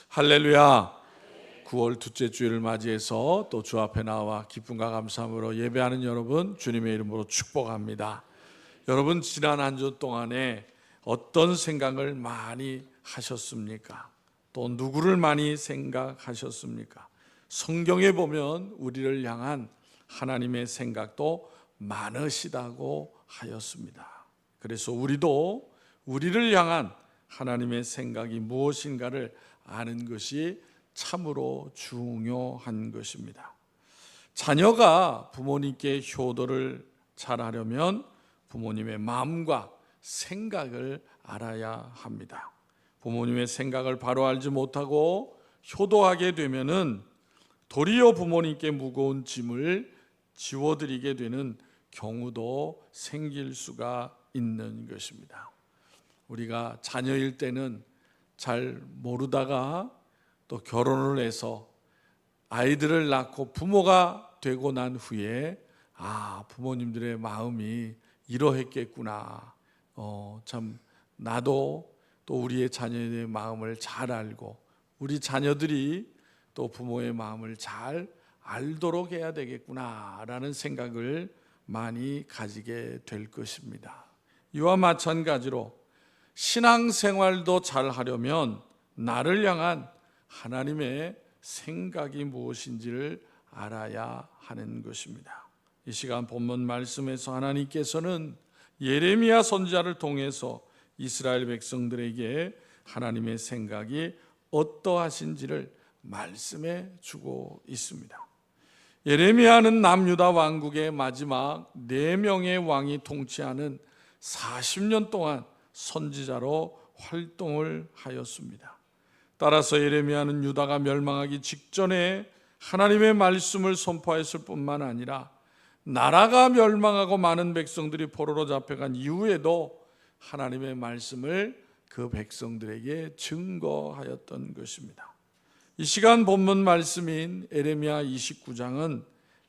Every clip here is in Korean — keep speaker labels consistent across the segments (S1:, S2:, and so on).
S1: 할렐루야. 9월 둘째 주일을 맞이해서 또 주 앞에 나와 기쁨과 감사함으로 예배하는 여러분 주님의 이름으로 축복합니다. 여러분 지난 한 주 동안에 어떤 생각을 많이 하셨습니까? 또 누구를 많이 생각하셨습니까? 성경에 보면 우리를 향한 하나님의 생각도 많으시다고 하였습니다. 그래서 우리도 우리를 향한 하나님의 생각이 무엇인가를 아는 것이 참으로 중요한 것입니다. 자녀가 부모님께 효도를 잘하려면 부모님의 마음과 생각을 알아야 합니다. 부모님의 생각을 바로 알지 못하고 효도하게 되면은 도리어 부모님께 무거운 짐을 지워드리게 되는 경우도 생길 수가 있는 것입니다. 우리가 자녀일 때는 잘 모르다가 또 결혼을 해서 아이들을 낳고 부모가 되고 난 후에 부모님들의 마음이 이러했겠구나. 참 나도 또 우리의 자녀의 마음을 잘 알고 우리 자녀들이 또 부모의 마음을 잘 알도록 해야 되겠구나라는 생각을 많이 가지게 될 것입니다. 이와 마찬가지로 신앙생활도 잘 하려면 나를 향한 하나님의 생각이 무엇인지를 알아야 하는 것입니다. 이 시간 본문 말씀에서 하나님께서는 예레미야 선지자를 통해서 이스라엘 백성들에게 하나님의 생각이 어떠하신지를 말씀해 주고 있습니다. 예레미야는 남유다 왕국의 마지막 4명의 왕이 통치하는 40년 동안 선지자로 활동을 하였습니다. 따라서 예레미야는 유다가 멸망하기 직전에 하나님의 말씀을 선포했을 뿐만 아니라 나라가 멸망하고 많은 백성들이 포로로 잡혀간 이후에도 하나님의 말씀을 그 백성들에게 증거하였던 것입니다. 이 시간 본문 말씀인 예레미야 29장은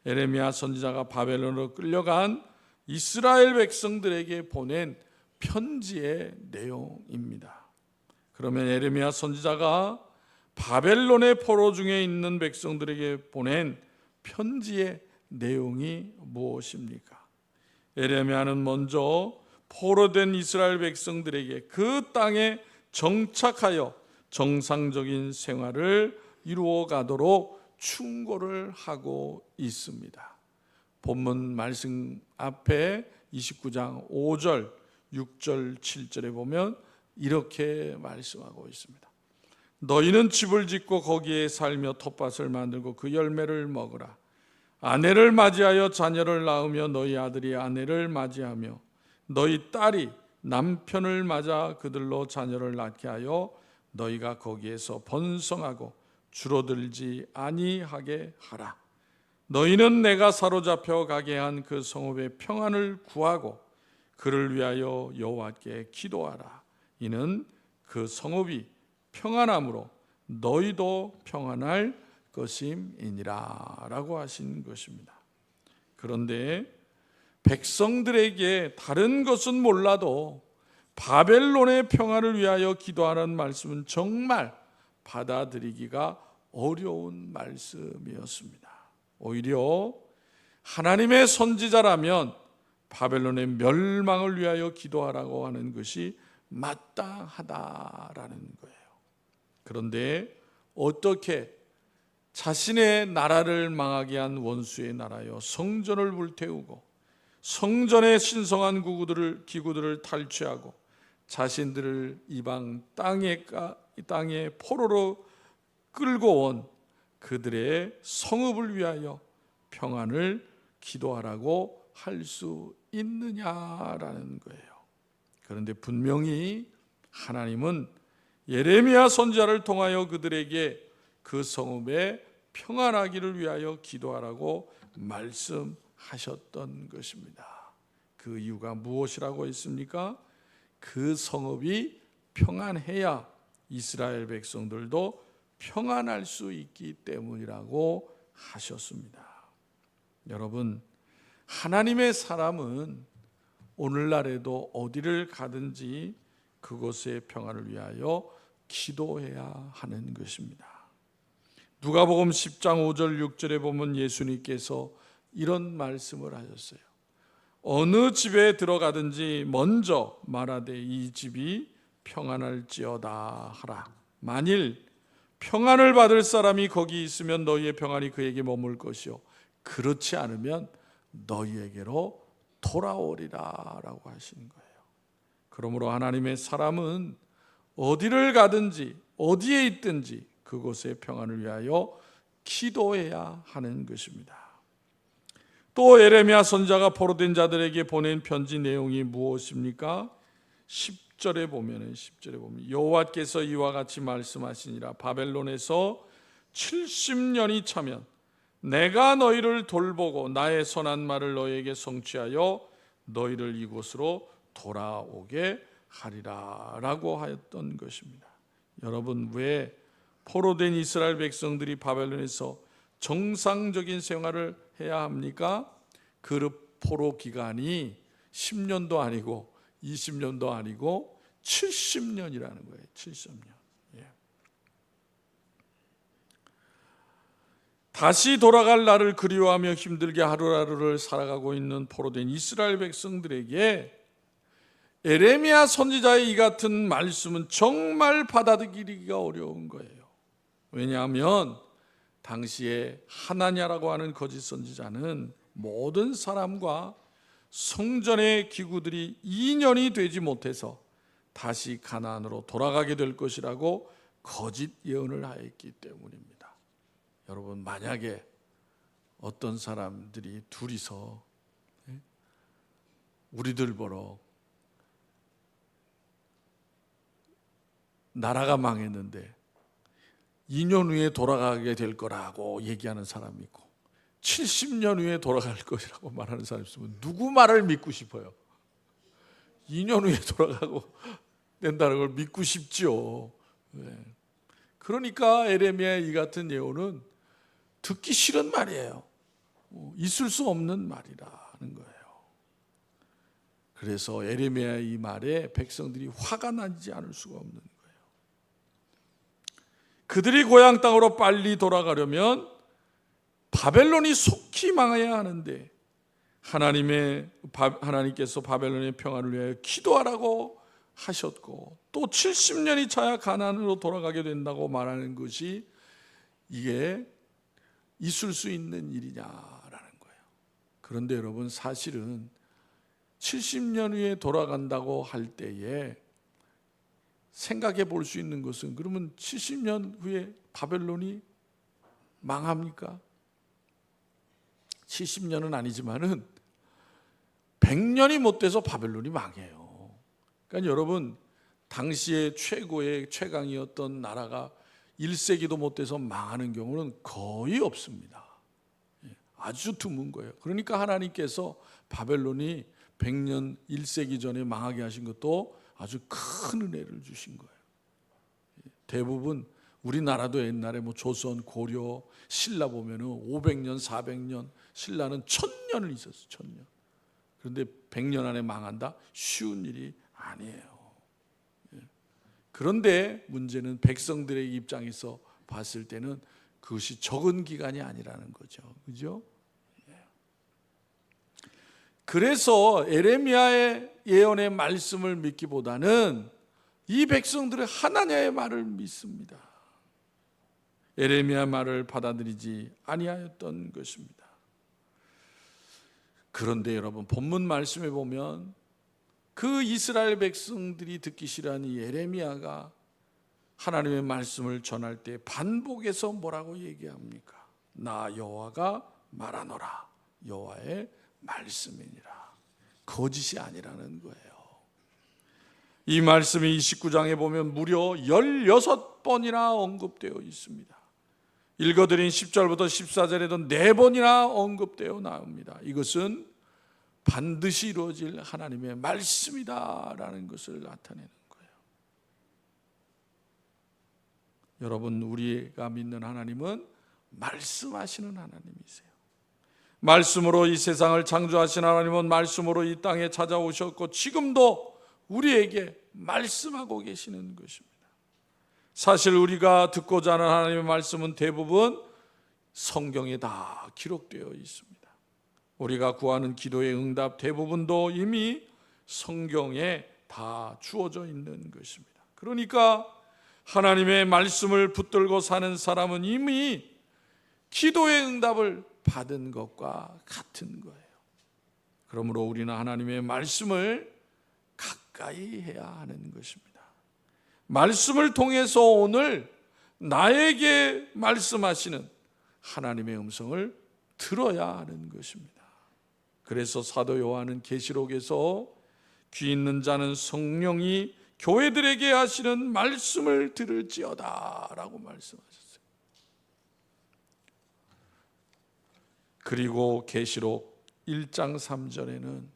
S1: 예레미야 선지자가 바벨론으로 끌려간 이스라엘 백성들에게 보낸 편지의 내용입니다. 그러면 예레미야 선지자가 바벨론의 포로 중에 있는 백성들에게 보낸 편지의 내용이 무엇입니까? 예레미야는 먼저 포로된 이스라엘 백성들에게 그 땅에 정착하여 정상적인 생활을 이루어 가도록 충고를 하고 있습니다. 본문 말씀 앞에 29장 5절, 6절, 7절에 보면 이렇게 말씀하고 있습니다. 너희는 집을 짓고 거기에 살며 텃밭을 만들고 그 열매를 먹으라. 아내를 맞이하여 자녀를 낳으며 너희 아들이 아내를 맞이하며 너희 딸이 남편을 맞아 그들로 자녀를 낳게 하여 너희가 거기에서 번성하고 줄어들지 아니하게 하라. 너희는 내가 사로잡혀 가게 한 그 성읍의 평안을 구하고 그를 위하여 여호와께 기도하라. 이는 그 성읍이 평안함으로 너희도 평안할 것임이니라 라고 하신 것입니다. 그런데 백성들에게 다른 것은 몰라도 바벨론의 평안을 위하여 기도하라는 말씀은 정말 받아들이기가 어려운 말씀이었습니다. 오히려 하나님의 선지자라면 바벨론의 멸망을 위하여 기도하라고 하는 것이 마땅하다라는 거예요. 그런데 어떻게 자신의 나라를 망하게 한 원수의 나라여 성전을 불태우고 성전의 신성한 기구들을 탈취하고 자신들을 이방 땅에 포로로 끌고 온 그들의 성읍을 위하여 평안을 기도하라고 할 수 있느냐라는 거예요. 그런데 분명히 하나님은 예레미야 선지자를 통하여 그들에게 그 성읍에 평안하기를 위하여 기도하라고 말씀하셨던 것입니다. 그 이유가 무엇이라고 했습니까? 그 성읍이 평안해야 이스라엘 백성들도 평안할 수 있기 때문이라고 하셨습니다. 여러분, 하나님의 사람은 오늘날에도 어디를 가든지 그곳의 평안을 위하여 기도해야 하는 것입니다. 누가복음 10장 5절 6절에 보면 예수님께서 이런 말씀을 하셨어요. 어느 집에 들어가든지 먼저 말하되 이 집이 평안할지어다 하라. 만일 평안을 받을 사람이 거기 있으면 너희의 평안이 그에게 머물 것이요 그렇지 않으면 너희에게로 돌아오리라 라고 하시는 거예요. 그러므로 하나님의 사람은 어디를 가든지 어디에 있든지 그곳의 평안을 위하여 기도해야 하는 것입니다. 또 에레미야 선지자가 포로된 자들에게 보낸 편지 내용이 무엇입니까? 10절에 보면 여호와께서 이와 같이 말씀하시니라. 바벨론에서 70년이 차면 내가 너희를 돌보고 나의 선한 말을 너희에게 성취하여 너희를 이곳으로 돌아오게 하리라 라고 하였던 것입니다. 여러분, 왜 포로된 이스라엘 백성들이 바벨론에서 정상적인 생활을 해야 합니까? 그 포로 기간이 10년도 아니고 20년도 아니고 70년이라는 거예요. 70년. 다시 돌아갈 날을 그리워하며 힘들게 하루하루를 살아가고 있는 포로된 이스라엘 백성들에게 에레미야 선지자의 이 같은 말씀은 정말 받아들이기가 어려운 거예요. 왜냐하면 당시에 하나냐라고 하는 거짓 선지자는 모든 사람과 성전의 기구들이 2년이 되지 못해서 다시 가나안으로 돌아가게 될 것이라고 거짓 예언을 하였기 때문입니다. 여러분, 만약에 어떤 사람들이 둘이서 우리들 보러 나라가 망했는데 2년 후에 돌아가게 될 거라고 얘기하는 사람이 있고 70년 후에 돌아갈 것이라고 말하는 사람이 있으면 누구 말을 믿고 싶어요? 2년 후에 돌아가고 된다는 걸 믿고 싶죠. 그러니까 에레미야의 이 같은 예언은 듣기 싫은 말이에요. 있을 수 없는 말이라는 거예요. 그래서 에레미야의 이 말에 백성들이 화가 나지 않을 수가 없는 거예요. 그들이 고향 땅으로 빨리 돌아가려면 바벨론이 속히 망해야 하는데 하나님께서 바벨론의 평안을 위하여 기도하라고 하셨고 또 70년이 차야 가나안으로 돌아가게 된다고 말하는 것이 이게 있을 수 있는 일이냐라는 거예요. 그런데 여러분, 사실은 70년 후에 돌아간다고 할 때에 생각해 볼 수 있는 것은, 그러면 70년 후에 바벨론이 망합니까? 70년은 아니지만은 100년이 못 돼서 바벨론이 망해요. 그러니까 여러분, 당시에 최고의 최강이었던 나라가 1세기도 못 돼서 망하는 경우는 거의 없습니다. 아주 드문 거예요. 그러니까 하나님께서 바벨론이 100년 1세기 전에 망하게 하신 것도 아주 큰 은혜를 주신 거예요. 대부분 우리나라도 옛날에 조선, 고려, 신라 보면은 500년, 400년, 신라는 1000년을 있었어요. 1000년. 그런데 100년 안에 망한다? 쉬운 일이 아니에요. 그런데 문제는 백성들의 입장에서 봤을 때는 그것이 적은 기간이 아니라는 거죠. 그죠? 그래서 에레미야의 예언의 말씀을 믿기보다는 이 백성들은 하나님의 말을 믿습니다. 에레미야 말을 받아들이지 아니하였던 것입니다. 그런데 여러분, 본문 말씀에 보면 그 이스라엘 백성들이 듣기 싫어하는 이 에레미야가 하나님의 말씀을 전할 때 반복해서 뭐라고 얘기합니까? 나 여호와가 말하노라. 여호와의 말씀이니라. 거짓이 아니라는 거예요. 이 말씀이 29장에 보면 무려 16번이나 언급되어 있습니다. 읽어드린 10절부터 14절에도 4번이나 언급되어 나옵니다. 이것은 반드시 이루어질 하나님의 말씀이다라는 것을 나타내는 거예요. 여러분, 우리가 믿는 하나님은 말씀하시는 하나님이세요. 말씀으로 이 세상을 창조하신 하나님은 말씀으로 이 땅에 찾아오셨고 지금도 우리에게 말씀하고 계시는 것입니다. 사실 우리가 듣고자 하는 하나님의 말씀은 대부분 성경에 다 기록되어 있습니다. 우리가 구하는 기도의 응답 대부분도 이미 성경에 다 주어져 있는 것입니다. 그러니까 하나님의 말씀을 붙들고 사는 사람은 이미 기도의 응답을 받은 것과 같은 거예요. 그러므로 우리는 하나님의 말씀을 가까이 해야 하는 것입니다. 말씀을 통해서 오늘 나에게 말씀하시는 하나님의 음성을 들어야 하는 것입니다. 그래서 사도 요한은 계시록에서 귀 있는 자는 성령이 교회들에게 하시는 말씀을 들을지어다 라고 말씀하셨어요. 그리고 계시록 1장 3절에는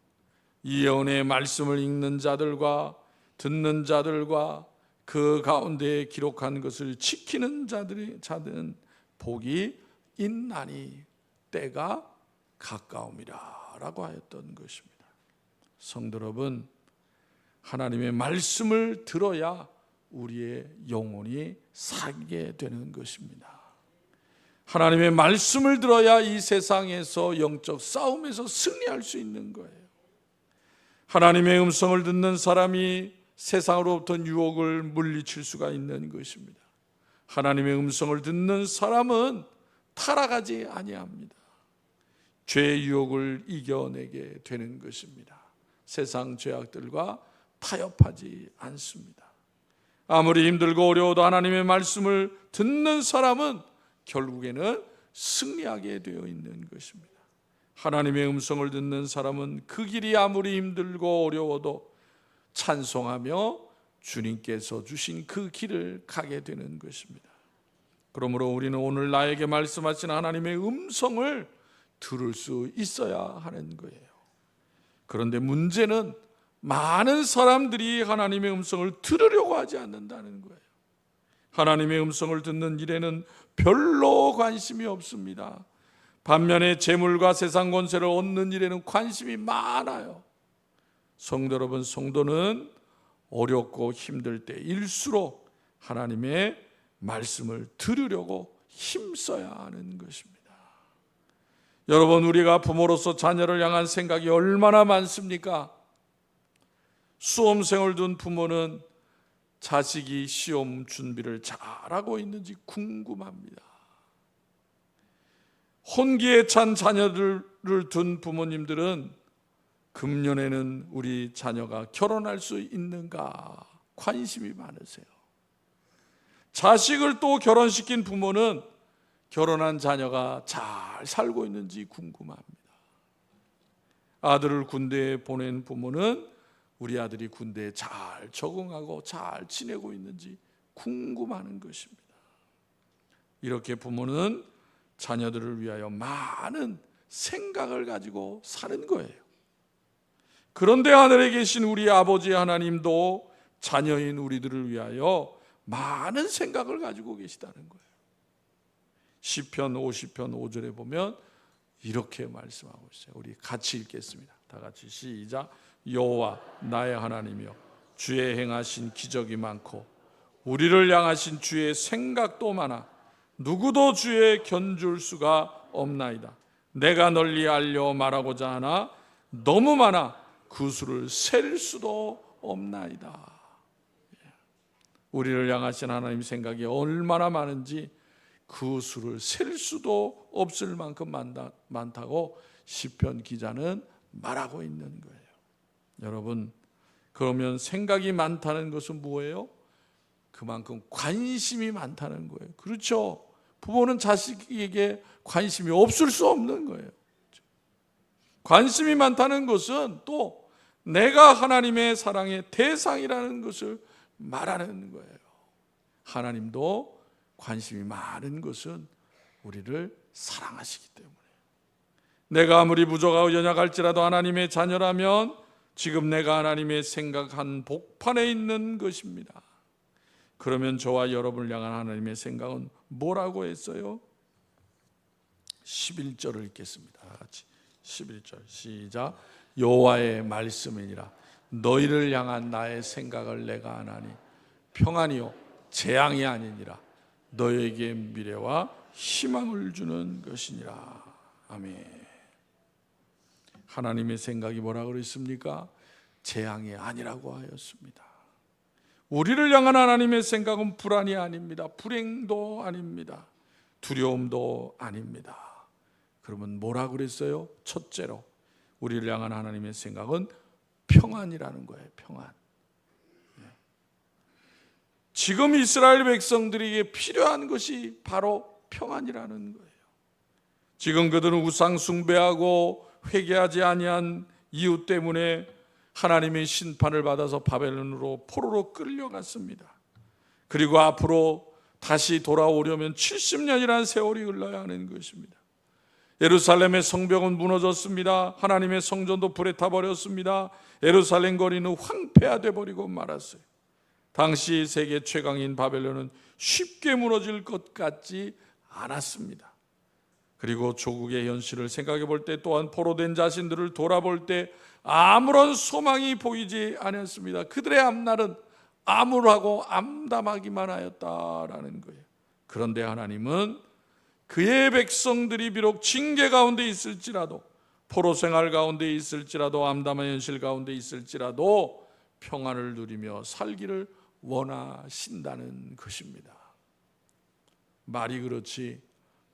S1: 이 예언의 말씀을 읽는 자들과 듣는 자들과 그 가운데 기록한 것을 지키는 자들은 복이 있나니 때가 가까움이라 라고 하였던 것입니다. 성도 여러분, 하나님의 말씀을 들어야 우리의 영혼이 살게 되는 것입니다. 하나님의 말씀을 들어야 이 세상에서 영적 싸움에서 승리할 수 있는 거예요. 하나님의 음성을 듣는 사람이 세상으로부터 유혹을 물리칠 수가 있는 것입니다. 하나님의 음성을 듣는 사람은 타락하지 아니합니다. 죄의 유혹을 이겨내게 되는 것입니다. 세상 죄악들과 타협하지 않습니다. 아무리 힘들고 어려워도 하나님의 말씀을 듣는 사람은 결국에는 승리하게 되어 있는 것입니다. 하나님의 음성을 듣는 사람은 그 길이 아무리 힘들고 어려워도 찬송하며 주님께서 주신 그 길을 가게 되는 것입니다. 그러므로 우리는 오늘 나에게 말씀하신 하나님의 음성을 들을 수 있어야 하는 거예요. 그런데 문제는 많은 사람들이 하나님의 음성을 들으려고 하지 않는다는 거예요. 하나님의 음성을 듣는 일에는 별로 관심이 없습니다. 반면에 재물과 세상 권세를 얻는 일에는 관심이 많아요. 성도 여러분, 성도는 어렵고 힘들 때일수록 하나님의 말씀을 들으려고 힘써야 하는 것입니다. 여러분, 우리가 부모로서 자녀를 향한 생각이 얼마나 많습니까? 수험생을 둔 부모는 자식이 시험 준비를 잘하고 있는지 궁금합니다. 혼기에 찬 자녀들을 둔 부모님들은 금년에는 우리 자녀가 결혼할 수 있는가 관심이 많으세요. 자식을 또 결혼시킨 부모는 결혼한 자녀가 잘 살고 있는지 궁금합니다. 아들을 군대에 보낸 부모는 우리 아들이 군대에 잘 적응하고 잘 지내고 있는지 궁금하는 것입니다. 이렇게 부모는 자녀들을 위하여 많은 생각을 가지고 사는 거예요. 그런데 하늘에 계신 우리 아버지 하나님도 자녀인 우리들을 위하여 많은 생각을 가지고 계시다는 거예요. 시편 50편 5절에 보면 이렇게 말씀하고 있어요. 우리 같이 읽겠습니다. 다 같이 시작. 여호와 나의 하나님이여, 주의 행하신 기적이 많고 우리를 향하신 주의 생각도 많아 누구도 주의 견줄 수가 없나이다. 내가 널리 알려 말하고자 하나 너무 많아 그 수를 셀 수도 없나이다. 우리를 향하신 하나님 생각이 얼마나 많은지 그 수를 셀 수도 없을 만큼 많다고 시편 기자는 말하고 있는 거예요. 여러분, 그러면 생각이 많다는 것은 뭐예요? 그만큼 관심이 많다는 거예요. 그렇죠? 부모는 자식에게 관심이 없을 수 없는 거예요. 관심이 많다는 것은 또 내가 하나님의 사랑의 대상이라는 것을 말하는 거예요. 하나님도 관심이 많은 것은 우리를 사랑하시기 때문에. 내가 아무리 부족하고 연약할지라도 하나님의 자녀라면 지금 내가 하나님의 생각한 복판에 있는 것입니다. 그러면 저와 여러분을 향한 하나님의 생각은 뭐라고 했어요? 11절을 읽겠습니다. 같이 11절 시작. 여호와의 말씀이니라. 너희를 향한 나의 생각을 내가 아나니 평안이요 재앙이 아니니라. 너에게 미래와 희망을 주는 것이니라. 아멘. 하나님의 생각이 뭐라고 그랬습니까? 재앙이 아니라고 하였습니다. 우리를 향한 하나님의 생각은 불안이 아닙니다. 불행도 아닙니다. 두려움도 아닙니다. 그러면 뭐라고 그랬어요? 첫째로 우리를 향한 하나님의 생각은 평안이라는 거예요. 평안. 지금 이스라엘 백성들에게 필요한 것이 바로 평안이라는 거예요. 지금 그들은 우상 숭배하고 회개하지 아니한 이유 때문에 하나님의 심판을 받아서 바벨론으로 포로로 끌려갔습니다. 그리고 앞으로 다시 돌아오려면 70년이라는 세월이 흘러야 하는 것입니다. 예루살렘의 성벽은 무너졌습니다. 하나님의 성전도 불에 타버렸습니다. 예루살렘 거리는 황폐화돼 버리고 말았어요. 당시 세계 최강인 바벨론은 쉽게 무너질 것 같지 않았습니다. 그리고 조국의 현실을 생각해 볼 때 또한 포로된 자신들을 돌아볼 때 아무런 소망이 보이지 않았습니다. 그들의 앞날은 암울하고 암담하기만 하였다라는 거예요. 그런데 하나님은 그의 백성들이 비록 징계 가운데 있을지라도, 포로 생활 가운데 있을지라도, 암담한 현실 가운데 있을지라도 평안을 누리며 살기를 원하신다는 것입니다. 말이 그렇지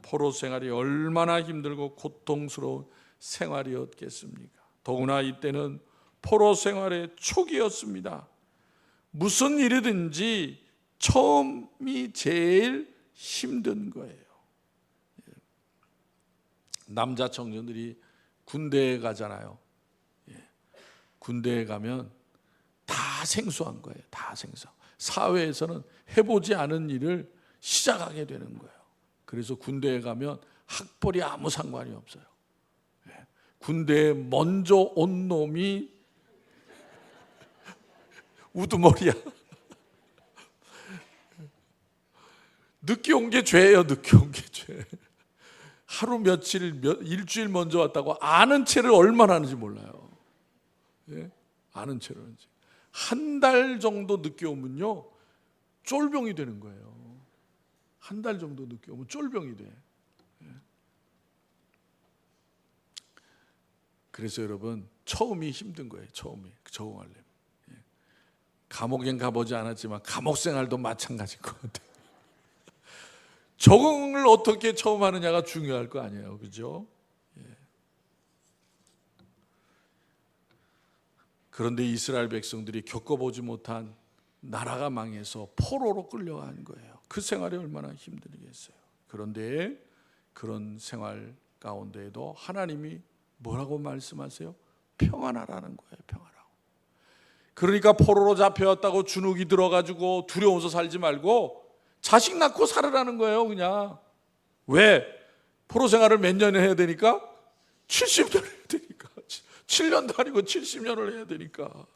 S1: 포로 생활이 얼마나 힘들고 고통스러운 생활이었겠습니까? 더구나 이때는 포로 생활의 초기였습니다. 무슨 일이든지 처음이 제일 힘든 거예요. 남자 청년들이 군대에 가잖아요. 군대에 가면 다 생소한 거예요. 다 생소. 사회에서는 해보지 않은 일을 시작하게 되는 거예요. 그래서 군대에 가면 학벌이 아무 상관이 없어요. 군대에 먼저 온 놈이 우두머리야. 늦게 온 게 죄예요. 늦게 온 게 죄. 하루 며칠, 일주일 먼저 왔다고 아는 채를 얼마나 하는지 몰라요. 아는 채를 하는지. 한 달 정도 늦게 오면요 쫄병이 되는 거예요. 한 달 정도 늦게 오면 쫄병이 돼. 그래서 여러분 처음이 힘든 거예요. 처음이 적응하려면. 감옥엔 가보지 않았지만 감옥 생활도 마찬가지일 것 같아요. 적응을 어떻게 처음 하느냐가 중요할 거 아니에요. 그죠? 그런데 이스라엘 백성들이 겪어보지 못한 나라가 망해서 포로로 끌려간 거예요. 그 생활이 얼마나 힘들겠어요. 그런데 그런 생활 가운데에도 하나님이 뭐라고 말씀하세요? 평안하라는 거예요. 평안하고. 그러니까 포로로 잡혀왔다고 주눅이 들어가지고 두려워서 살지 말고 자식 낳고 살으라는 거예요. 그냥. 왜? 포로 생활을 몇 년을 해야 되니까? 70년을 해야 되니까. 7년도 아니고 70년을 해야 되니까.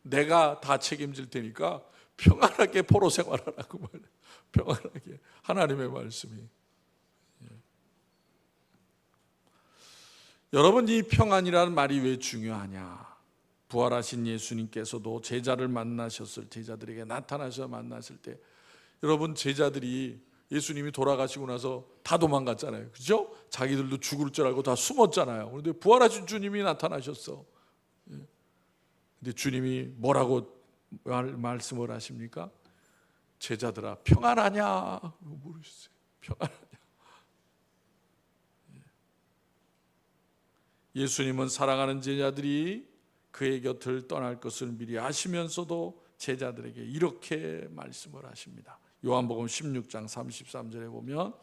S1: 내가 다 책임질 테니까 평안하게 포로 생활하라고 말해요. 평안하게. 하나님의 말씀이. 여러분, 이 평안이라는 말이 왜 중요하냐? 부활하신 예수님께서도 제자를 만나셨을, 제자들에게 나타나셔서 만났을 때, 여러분 제자들이 예수님이 돌아가시고 나서 다 도망갔잖아요. 그죠? 자기들도 죽을 줄 알고 다 숨었잖아요. 그런데 부활하신 주님이 나타나셨어. 근데 주님이 뭐라고 말씀을 하십니까? 제자들아 평안하냐? 물으셨어요. 평안하냐? 예수님은 사랑하는 제자들이 그의 곁을 떠날 것을 미리 아시면서도 제자들에게 이렇게 말씀을 하십니다. 요한복음 16장 33절에 보면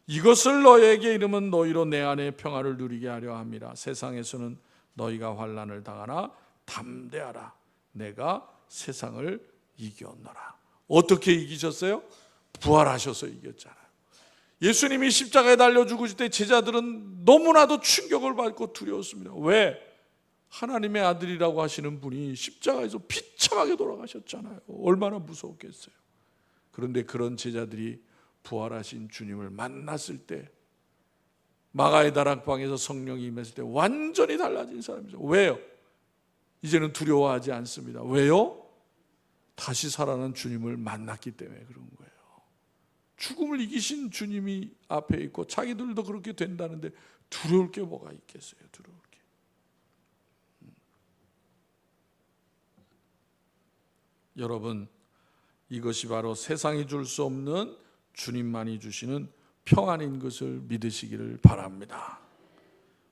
S1: 이것을 너희에게 이르면 너희로 내 안에 평안을 누리게 하려 함이라. 세상에서는 너희가 환난을 당하나 담대하라. 내가 세상을 이겼노라. 어떻게 이기셨어요? 부활하셔서 이겼잖아요. 예수님이 십자가에 달려 죽으실 때 제자들은 너무나도 충격을 받고 두려웠습니다. 왜? 하나님의 아들이라고 하시는 분이 십자가에서 비참하게 돌아가셨잖아요. 얼마나 무서웠겠어요. 그런데 그런 제자들이 부활하신 주님을 만났을 때, 마가의 다락방에서 성령이 임했을 때 완전히 달라진 사람이죠. 왜요? 이제는 두려워하지 않습니다. 왜요? 다시 살아난 주님을 만났기 때문에 그런 거예요. 죽음을 이기신 주님이 앞에 있고 자기들도 그렇게 된다는데 두려울 게 뭐가 있겠어요? 두려울 게. 여러분, 이것이 바로 세상이 줄 수 없는 주님만이 주시는 평안인 것을 믿으시기를 바랍니다.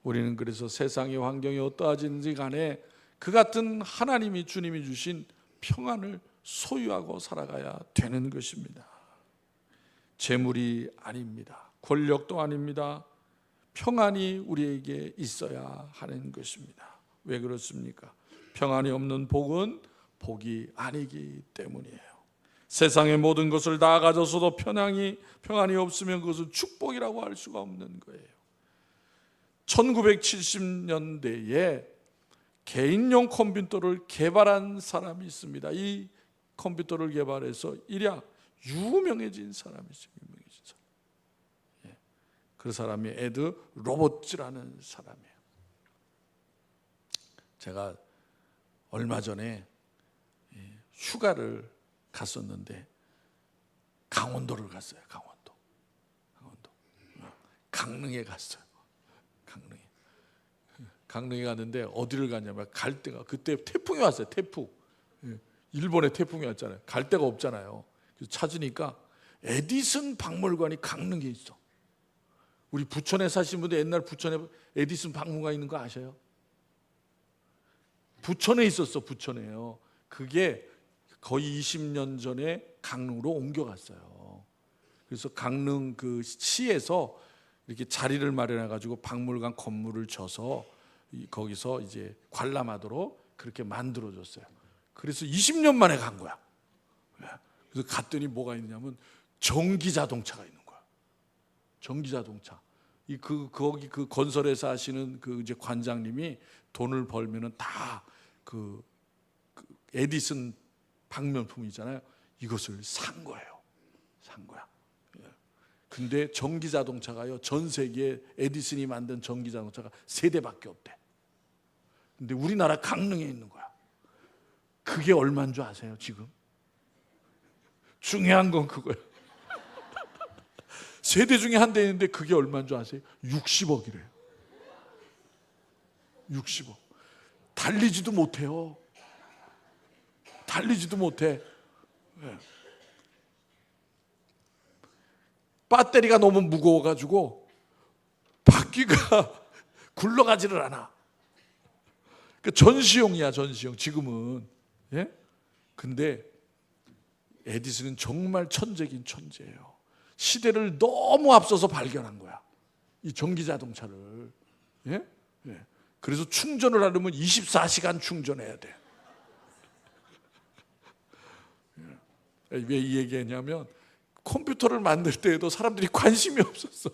S1: 우리는 그래서 세상의 환경이 어떠하든지 간에 그 같은 하나님이 주님이 주신 평안을 소유하고 살아가야 되는 것입니다. 재물이 아닙니다. 권력도 아닙니다. 평안이 우리에게 있어야 하는 것입니다. 왜 그렇습니까? 평안이 없는 복은 복이 아니기 때문이에요. 세상의 모든 것을 다 가져서도 평안이 없으면 그것은 축복이라고 할 수가 없는 거예요. 1970년대에 개인용 컴퓨터를 개발한 사람이 있습니다. 이 컴퓨터를 개발해서 이랴 유명해진 사람이 있어요. 유명해진 사람. 그 사람이 에드 로버츠라는 사람이에요. 제가 얼마 전에 휴가를 갔었는데 강원도를 갔어요. 강원도. 강릉에 갔어요. 강릉에 갔는데 어디를 갔냐면 갈 데가 그때 태풍이 왔어요. 태풍. 일본에 태풍이 왔잖아요. 갈 데가 없잖아요. 그래서 찾으니까 에디슨 박물관이 강릉에 있어. 우리 부천에 사신 분들 옛날 부천에 에디슨 박물관 있는 거 아셔요? 부천에 있었어. 부천에요. 그게 거의 20년 전에 강릉으로 옮겨갔어요. 그래서 강릉 그 시에서 이렇게 자리를 마련해 가지고 박물관 건물을 져서 거기서 이제 관람하도록 그렇게 만들어줬어요. 그래서 20년 만에 간 거야. 그래서 갔더니 뭐가 있냐면 전기 자동차가 있는 거야. 전기 자동차. 거기 그 건설회사 하시는 그 이제 관장님이 돈을 벌면은 다 그 에디슨 방명품이잖아요. 이것을 산 거예요. 산 거야. 근데 전기 자동차가요, 전 세계에 에디슨이 만든 전기 자동차가 3대밖에 없대. 근데 우리나라 강릉에 있는 거야. 그게 얼마인 줄 아세요? 지금 중요한 건 그거예요. 3대 중에 한 대 있는데 그게 얼마인 줄 아세요? 60억이래요. 60억. 달리지도 못해요. 달리지도 못해. 배터리가 너무 무거워가지고 바퀴가 굴러가지를 않아. 그 전시용이야, 전시용. 지금은. 예? 근데 에디슨은 정말 천재긴 천재예요. 시대를 너무 앞서서 발견한 거야. 이 전기 자동차를. 예? 예. 그래서 충전을 하려면 24시간 충전해야 돼. 왜 이 얘기했냐면 컴퓨터를 만들 때에도 사람들이 관심이 없었어.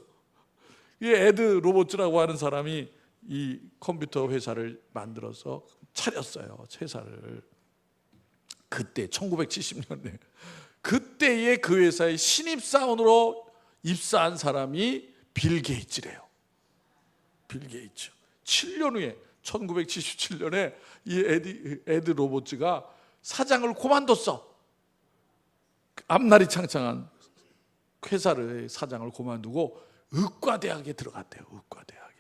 S1: 이 에드 로버츠라고 하는 사람이 이 컴퓨터 회사를 만들어서 차렸어요. 회사를. 그때 1970년대 그때의 그 회사의 신입사원으로 입사한 사람이 빌 게이츠래요. 빌 게이츠. 7년 후에 1977년에 이 에드 로버츠가 사장을 그만뒀어. 앞날이 창창한 회사를 사장을 그만두고 의과대학에 들어갔대요. 의과대학에.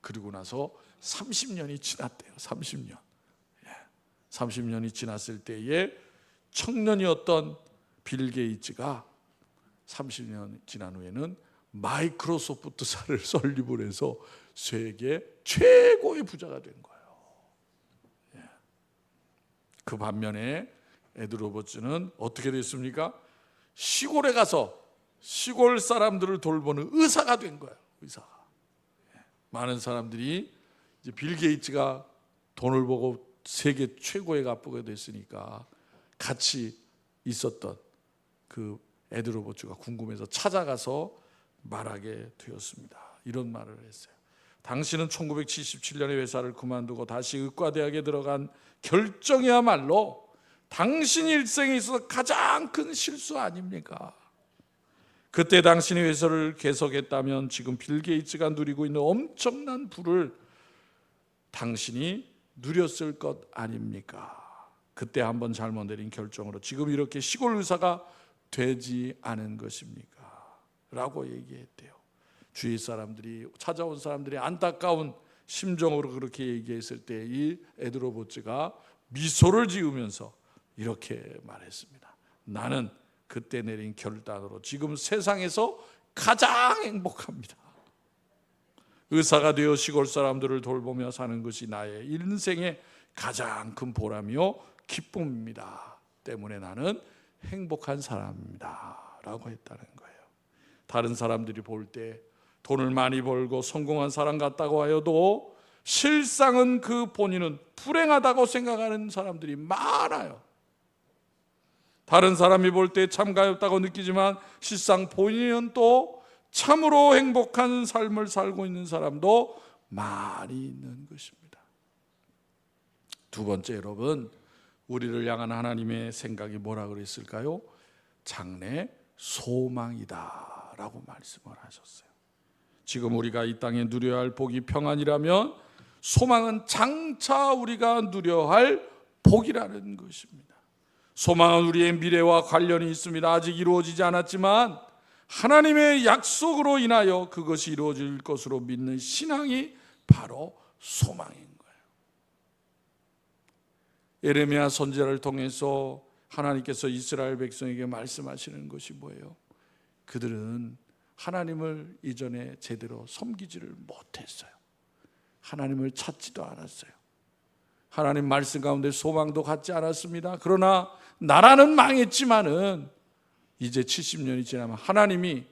S1: 그리고 나서 30년이 지났대요. 30년. 30년이 지났을 때에 청년이었던 빌 게이츠가 30년 지난 후에는 마이크로소프트사를 설립을 해서 세계 최고의 부자가 된 거예요. 그 반면에 에드 로버츠는 어떻게 됐습니까? 시골에 가서 시골 사람들을 돌보는 의사가 된 거예요. 의사가. 많은 사람들이 이제 빌 게이츠가 돈을 보고 세계 최고의 갑부가 됐으니까 같이 있었던 그 에드 로버츠가 궁금해서 찾아가서 말하게 되었습니다. 이런 말을 했어요. 당신은 1977년에 회사를 그만두고 다시 의과대학에 들어간 결정이야말로 당신 일생에 있어서 가장 큰 실수 아닙니까? 그때 당신이 회사를 계속했다면 지금 빌 게이츠가 누리고 있는 엄청난 부를 당신이 누렸을 것 아닙니까? 그때 한번 잘못 내린 결정으로 지금 이렇게 시골 의사가 되지 않은 것입니까? 라고 얘기했대요. 주위 사람들이, 찾아온 사람들이 안타까운 심정으로 그렇게 얘기했을 때 이 에드로보츠가 미소를 지으면서 이렇게 말했습니다. 나는 그때 내린 결단으로 지금 세상에서 가장 행복합니다. 의사가 되어 시골 사람들을 돌보며 사는 것이 나의 인생의 가장 큰 보람이요 기쁨입니다. 때문에 나는 행복한 사람입니다. 라고 했다는 거예요. 다른 사람들이 볼 때 돈을 많이 벌고 성공한 사람 같다고 하여도 실상은 그 본인은 불행하다고 생각하는 사람들이 많아요. 다른 사람이 볼 때 참 가엾다고 느끼지만 실상 본인은 또 참으로 행복한 삶을 살고 있는 사람도 많이 있는 것입니다. 두 번째, 여러분, 우리를 향한 하나님의 생각이 뭐라 그랬을까요? 장래 소망이다 라고 말씀을 하셨어요. 지금 우리가 이 땅에 누려야 할 복이 평안이라면 소망은 장차 우리가 누려야 할 복이라는 것입니다. 소망은 우리의 미래와 관련이 있습니다. 아직 이루어지지 않았지만 하나님의 약속으로 인하여 그것이 이루어질 것으로 믿는 신앙이 바로 소망인 거예요. 예레미야 선지자를 통해서 하나님께서 이스라엘 백성에게 말씀하시는 것이 뭐예요? 그들은 하나님을 이전에 제대로 섬기지를 못했어요. 하나님을 찾지도 않았어요. 하나님 말씀 가운데 소망도 갖지 않았습니다. 그러나 나라는 망했지만은 이제 70년이 지나면 하나님이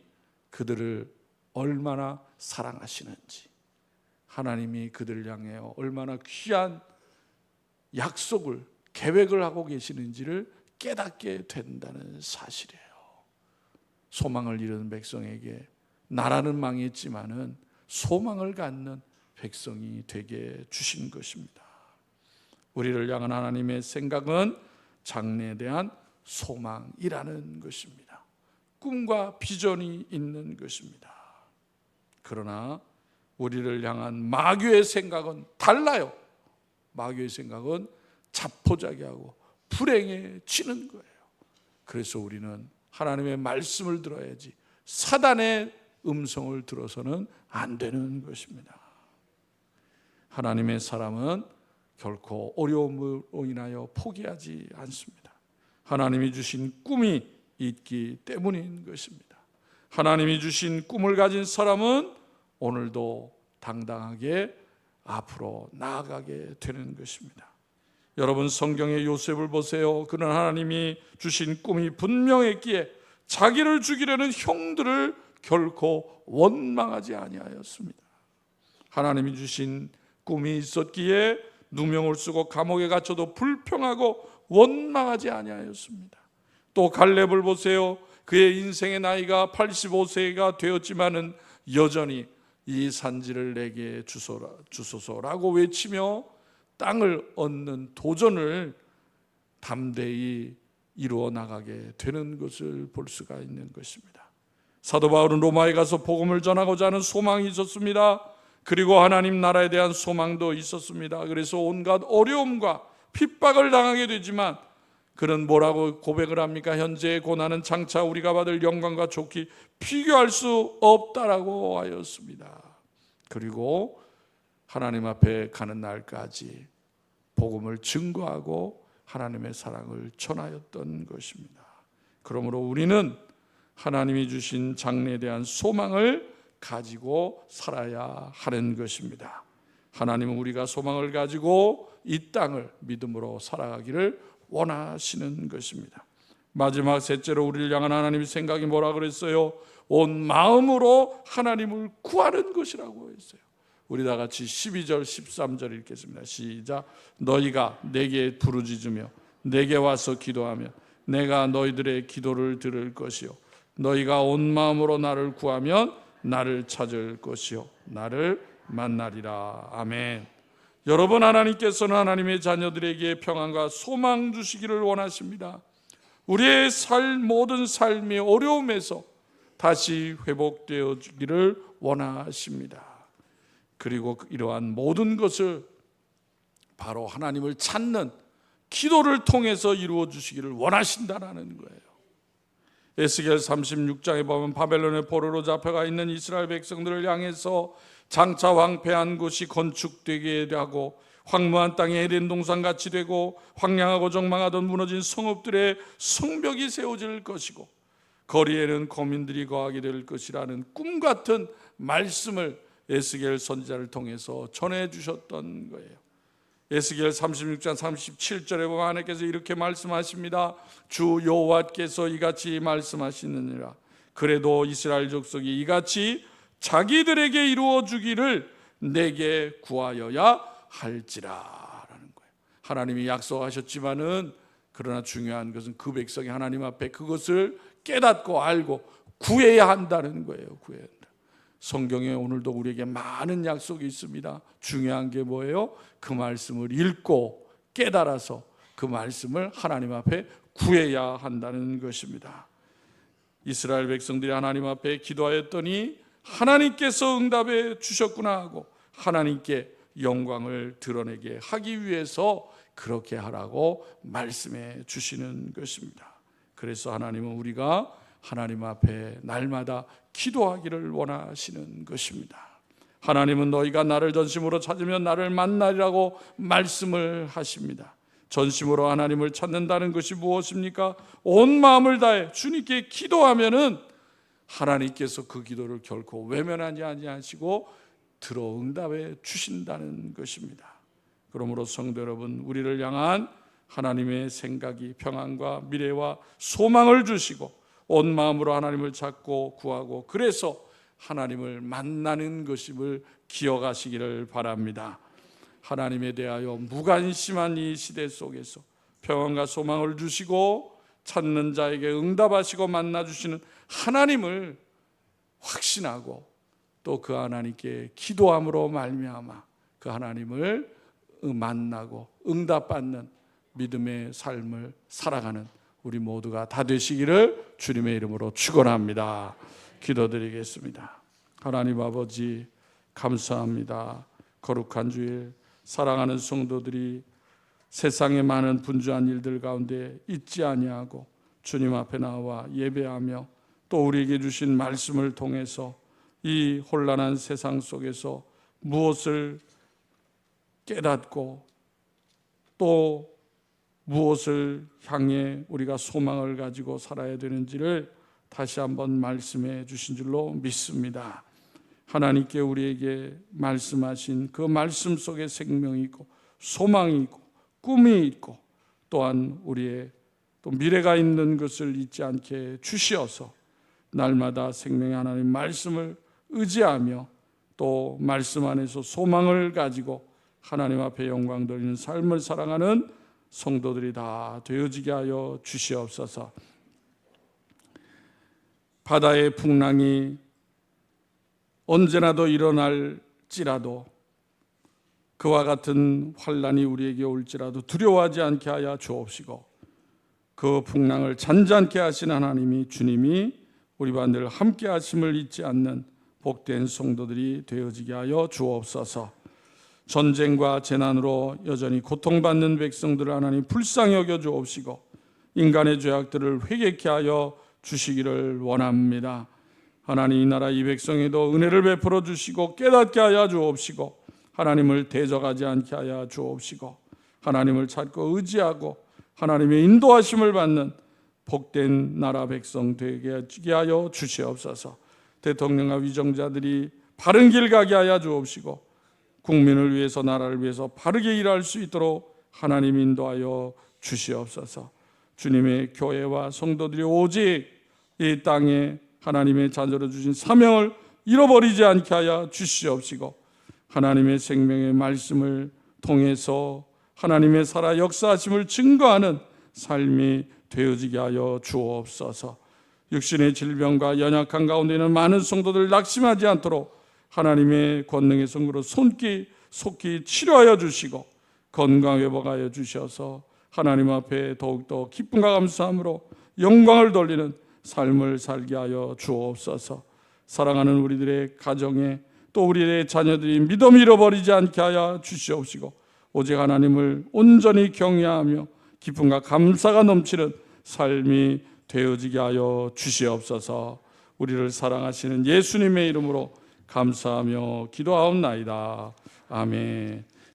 S1: 그들을 얼마나 사랑하시는지, 하나님이 그들을 향해 얼마나 귀한 약속을, 계획을 하고 계시는지를 깨닫게 된다는 사실이에요. 소망을 잃은 백성에게 나라는 망했지만은 소망을 갖는 백성이 되게 주신 것입니다. 우리를 향한 하나님의 생각은 장래에 대한 소망이라는 것입니다. 꿈과 비전이 있는 것입니다. 그러나 우리를 향한 마귀의 생각은 달라요. 마귀의 생각은 자포자기하고 불행해지는 거예요. 그래서 우리는 하나님의 말씀을 들어야지 사단의 음성을 들어서는 안 되는 것입니다. 하나님의 사람은 결코 어려움으로 인하여 포기하지 않습니다. 하나님이 주신 꿈이 있기 때문인 것입니다. 하나님이 주신 꿈을 가진 사람은 오늘도 당당하게 앞으로 나아가게 되는 것입니다. 여러분, 성경의 요셉을 보세요. 그는 하나님이 주신 꿈이 분명했기에 자기를 죽이려는 형들을 결코 원망하지 아니하였습니다. 하나님이 주신 꿈이 있었기에 누명을 쓰고 감옥에 갇혀도 불평하고 원망하지 아니하였습니다. 또 갈렙을 보세요. 그의 인생의 나이가 85세가 되었지만은 여전히 이 산지를 내게 주소서라고 외치며 땅을 얻는 도전을 담대히 이루어 나가게 되는 것을 볼 수가 있는 것입니다. 사도 바울은 로마에 가서 복음을 전하고자 하는 소망이 있었습니다. 그리고 하나님 나라에 대한 소망도 있었습니다. 그래서 온갖 어려움과 핍박을 당하게 되지만 그는 뭐라고 고백을 합니까? 현재의 고난은 장차 우리가 받을 영광과 좋기 비교할 수 없다라고 하였습니다. 그리고 하나님 앞에 가는 날까지 복음을 증거하고 하나님의 사랑을 전하였던 것입니다. 그러므로 우리는 하나님이 주신 장래에 대한 소망을 가지고 살아야 하는 것입니다. 하나님은 우리가 소망을 가지고 이 땅을 믿음으로 살아가기를 원하시는 것입니다. 마지막 셋째로 우리를 향한 하나님의 생각이 뭐라 그랬어요? 온 마음으로 하나님을 구하는 것이라고 했어요. 우리 다 같이 12절 13절 읽겠습니다. 시작. 너희가 내게 부르짖으며 내게 와서 기도하며 내가 너희들의 기도를 들을 것이요 너희가 온 마음으로 나를 구하면 나를 찾을 것이요 나를 만나리라. 아멘. 여러분, 하나님께서는 하나님의 자녀들에게 평안과 소망 주시기를 원하십니다. 우리의 모든 삶의 어려움에서 다시 회복되어지기를 원하십니다. 그리고 이러한 모든 것을 바로 하나님을 찾는 기도를 통해서 이루어 주시기를 원하신다라는 거예요. 에스겔 36장에 보면 바벨론의 포로로 잡혀가 있는 이스라엘 백성들을 향해서 장차 황폐한 곳이 건축되게 하고 황무한 땅에 에덴 동산같이 되고 황량하고 적망하던 무너진 성읍들의 성벽이 세워질 것이고 거리에는 거민들이 거하게 될 것이라는 꿈같은 말씀을 에스겔 선지자를 통해서 전해 주셨던 거예요. 에스겔 36장 37절에 보면 하나님께서 이렇게 말씀하십니다. 주 여호와께서 이같이 말씀하시느니라. 그래도 이스라엘 족속이 이같이 자기들에게 이루어 주기를 내게 구하여야 할지라라는 거예요. 하나님이 약속하셨지만은 그러나 중요한 것은 그 백성이 하나님 앞에 그것을 깨닫고 알고 구해야 한다는 거예요. 구해야 한다. 성경에 오늘도 우리에게 많은 약속이 있습니다. 중요한 게 뭐예요? 그 말씀을 읽고 깨달아서 그 말씀을 하나님 앞에 구해야 한다는 것입니다. 이스라엘 백성들이 하나님 앞에 기도하였더니 하나님께서 응답해 주셨구나 하고 하나님께 영광을 드러내게 하기 위해서 그렇게 하라고 말씀해 주시는 것입니다. 그래서 하나님은 우리가 하나님 앞에 날마다 기도하기를 원하시는 것입니다. 하나님은 너희가 나를 전심으로 찾으면 나를 만나리라고 말씀을 하십니다. 전심으로 하나님을 찾는다는 것이 무엇입니까? 온 마음을 다해 주님께 기도하면은 하나님께서 그 기도를 결코 외면하지 아니하시고 들어 응답해 주신다는 것입니다. 그러므로 성도 여러분, 우리를 향한 하나님의 생각이 평안과 미래와 소망을 주시고 온 마음으로 하나님을 찾고 구하고 그래서 하나님을 만나는 것임을 기억하시기를 바랍니다. 하나님에 대하여 무관심한 이 시대 속에서 평안과 소망을 주시고 찾는 자에게 응답하시고 만나주시는 하나님을 확신하고 또 그 하나님께 기도함으로 말미암아 그 하나님을 만나고 응답받는 믿음의 삶을 살아가는 우리 모두가 다 되시기를 주님의 이름으로 축원합니다. 기도드리겠습니다. 하나님 아버지 감사합니다. 거룩한 주일 사랑하는 성도들이 세상의 많은 분주한 일들 가운데 잊지 아니하고 주님 앞에 나와 예배하며 또 우리에게 주신 말씀을 통해서 이 혼란한 세상 속에서 무엇을 깨닫고 또 무엇을 향해 우리가 소망을 가지고 살아야 되는지를 다시 한번 말씀해 주신 줄로 믿습니다. 하나님께 우리에게 말씀하신 그 말씀 속에 생명이 있고 소망이 있고 꿈이 있고 또한 우리의 또 미래가 있는 것을 잊지 않게 주시어서 날마다 생명의 하나님 말씀을 의지하며 또 말씀 안에서 소망을 가지고 하나님 앞에 영광 돌리는 삶을 살아가는 성도들이 다 되어지게 하여 주시옵소서. 바다의 풍랑이 언제나도 일어날지라도 그와 같은 환난이 우리에게 올지라도 두려워하지 않게 하여 주옵시고 그 풍랑을 잔잔케 하신 하나님이 주님이 우리와 늘 함께 하심을 잊지 않는 복된 성도들이 되어지게 하여 주옵소서. 전쟁과 재난으로 여전히 고통받는 백성들을 하나님 불쌍히 여겨 주옵시고 인간의 죄악들을 회개케 하여 주시기를 원합니다. 하나님 이 나라 이 백성에도 은혜를 베풀어 주시고 깨닫게 하여 주옵시고 하나님을 대적하지 않게 하여 주옵시고 하나님을 찾고 의지하고 하나님의 인도하심을 받는 복된 나라 백성 되게 하여 주시옵소서. 대통령과 위정자들이 바른 길 가게 하여 주옵시고 국민을 위해서 나라를 위해서 바르게 일할 수 있도록 하나님 인도하여 주시옵소서. 주님의 교회와 성도들이 오직 이 땅에 하나님의 자녀로 주신 사명을 잃어버리지 않게 하여 주시옵시고 하나님의 생명의 말씀을 통해서 하나님의 살아 역사하심을 증거하는 삶이 되어지게 하여 주옵소서. 육신의 질병과 연약한 가운데 있는 많은 성도들 낙심하지 않도록 하나님의 권능의 손으로 속히 치료하여 주시고 건강 회복하여 주셔서 하나님 앞에 더욱더 기쁨과 감사함으로 영광을 돌리는 삶을 살게 하여 주옵소서. 사랑하는 우리들의 가정에 또 우리의 자녀들이 믿음 잃어버리지 않게 하여 주시옵시고 오직 하나님을 온전히 경외하며
S2: 기쁨과 감사가 넘치는 삶이 되어지게 하여 주시옵소서. 우리를 사랑하시는 예수님의 이름으로 감사하며 기도하옵나이다. 아멘.